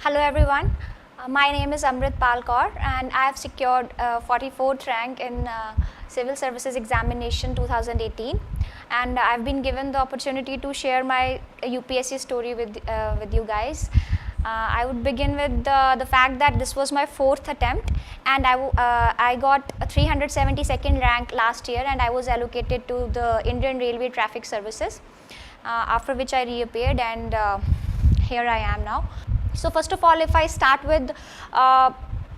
Hello everyone, my name is Amrit Palkar and I have secured 44th rank in Civil Services Examination 2018, and I have been given the opportunity to share my UPSC story with you guys. I would begin with the fact that this was my 4th attempt, and I got a 372nd rank last year, and I was allocated to the Indian Railway Traffic Services, after which I reappeared, and here I am now. So first of all, if I start with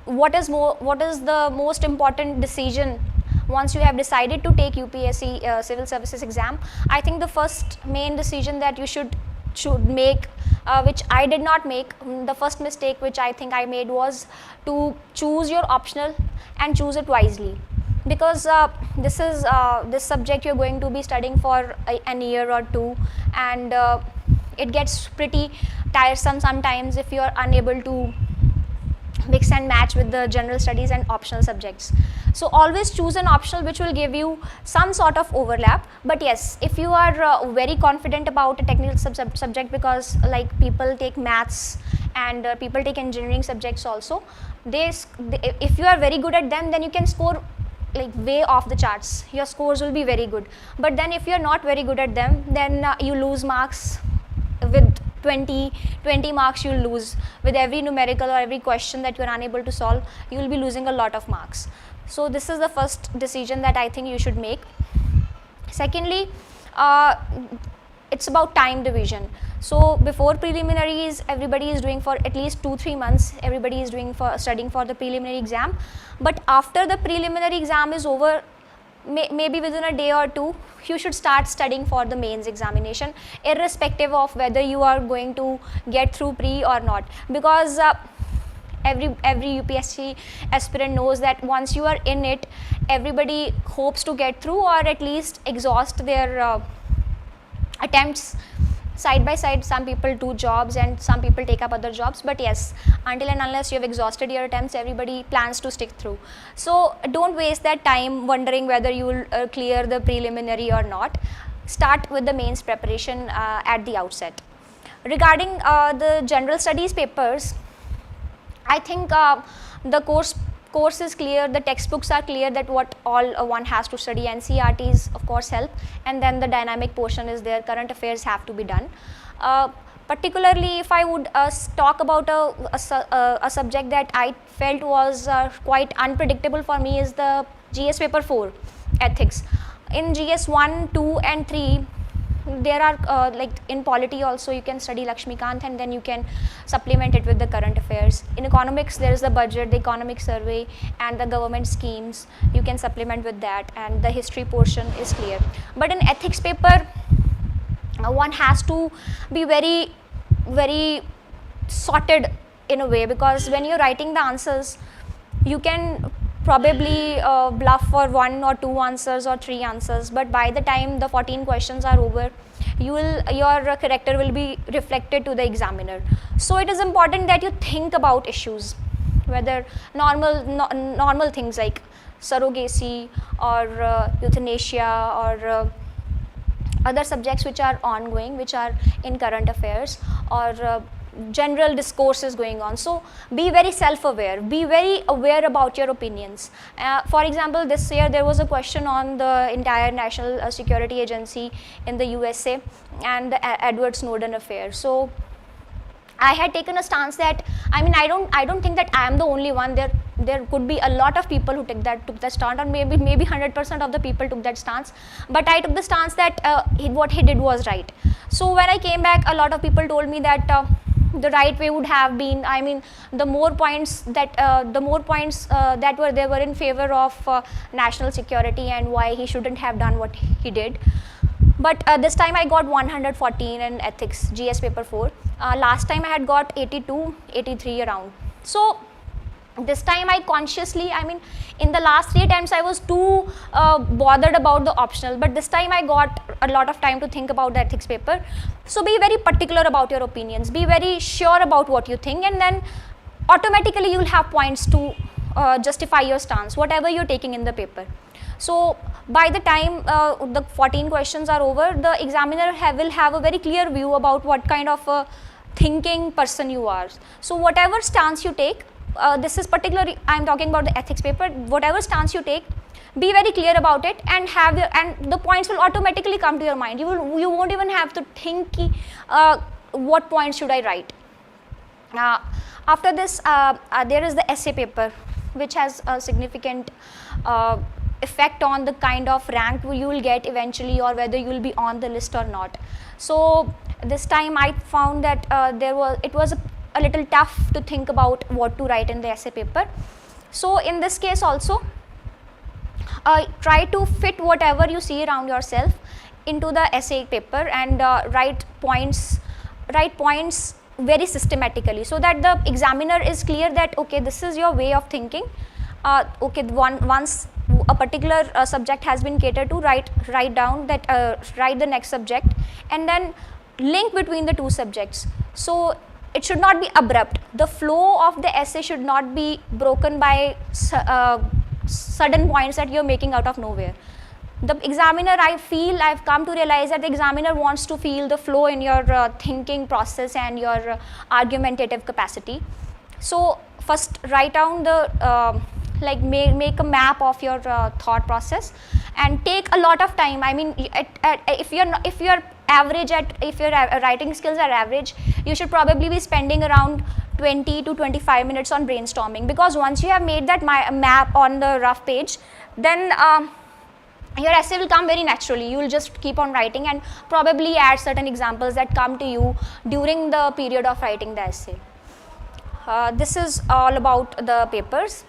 what is the most important decision once you have decided to take UPSC Civil Services exam, I think the first main decision that you should make, which I did not make, the first mistake which I think I made was to choose your optional and choose it wisely, because this subject you're going to be studying for an year or two, and it gets pretty tiresome sometimes if you are unable to mix and match with the general studies and optional subjects. So always choose an optional which will give you some sort of overlap. But yes, if you are very confident about a technical subject, because like people take maths and people take engineering subjects also, if you are very good at them, then you can score like way off the charts. Your scores will be very good. But then if you are not very good at them, then you lose marks. With 20 marks you will lose. With every numerical or every question that you are unable to solve, you will be losing a lot of marks. So this is the first decision that I think you should make. Secondly, it's about time division. So before preliminaries, everybody is doing for at least 2-3 months, everybody is studying for the preliminary exam. But after the preliminary exam is over, maybe within a day or two, you should start studying for the mains examination, irrespective of whether you are going to get through pre or not, because every UPSC aspirant knows that once you are in it, everybody hopes to get through or at least exhaust their attempts. Side by side, some people do jobs and some people take up other jobs, but yes, until and unless you have exhausted your attempts, everybody plans to stick through. So don't waste that time wondering whether you will clear the preliminary or not. Start with the mains preparation at the outset. Regarding the general studies papers, I think the course is clear, the textbooks are clear that what all one has to study. NCERTs of course help, and then the dynamic portion is there, current affairs have to be done. Particularly if I would talk about a subject that I felt was quite unpredictable for me, is the GS paper 4, ethics. In GS 1, 2 and 3, there are like in polity also you can study Lakshmikant, and then you can supplement it with the current affairs. In economics, there is the budget, the economic survey and the government schemes, you can supplement with that, and the history portion is clear. But in ethics paper, one has to be very sorted in a way, because when you're writing the answers, you can probably bluff for 1 or 2 answers or 3 answers, but by the time the 14 questions are over, your character will be reflected to the examiner. So it is important that you think about issues, whether normal things like surrogacy or euthanasia or other subjects which are ongoing, which are in current affairs, or general discourses going on. So be very self-aware, be very aware about your opinions. For example, this year there was a question on the entire national security agency in the USA and the Edward Snowden affair. So I had taken a stance that, I mean, I don't think that I am the only one. There could be a lot of people who took that stance, or maybe 100% of the people took that stance. But I took the stance that what he did was right. So when I came back, a lot of people told me that the right way would have been, I mean, the more points that were in favor of national security and why he shouldn't have done what he did. But this time I got 114 in ethics, GS paper 4. Last time I had got 82, 83 around. So this time I consciously, I mean, in the last 3 attempts I was too bothered about the optional, but this time I got a lot of time to think about the ethics paper. So be very particular about your opinions, be very sure about what you think, and then automatically you will have points to justify your stance, whatever you're taking in the paper. So by the time the 14 questions are over, the examiner will have a very clear view about what kind of thinking person you are. So whatever stance you take, this is particularly, I am talking about the ethics paper, whatever stance you take, be very clear about it, and and the points will automatically come to your mind. You won't even have to think what points should I write. After this, there is the essay paper, which has a significant effect on the kind of rank you will get eventually, or whether you will be on the list or not. So this time I found that it was a little tough to think about what to write in the essay paper. So in this case also, try to fit whatever you see around yourself into the essay paper, and write points very systematically, so that the examiner is clear that okay, this is your way of thinking. Okay, once a particular subject has been catered to, write down that, write the next subject, and then link between the two subjects. So it should not be abrupt. The flow of the essay should not be broken by sudden points that you're making out of nowhere. The examiner, I've come to realize that the examiner wants to feel the flow in your thinking process and your argumentative capacity. So first write down the make a map of your thought process, and take a lot of time. I mean, if your writing skills are average, you should probably be spending around 20 to 25 minutes on brainstorming, because once you have made that map on the rough page, then your essay will come very naturally. You will just keep on writing and probably add certain examples that come to you during the period of writing the essay. This is all about the papers.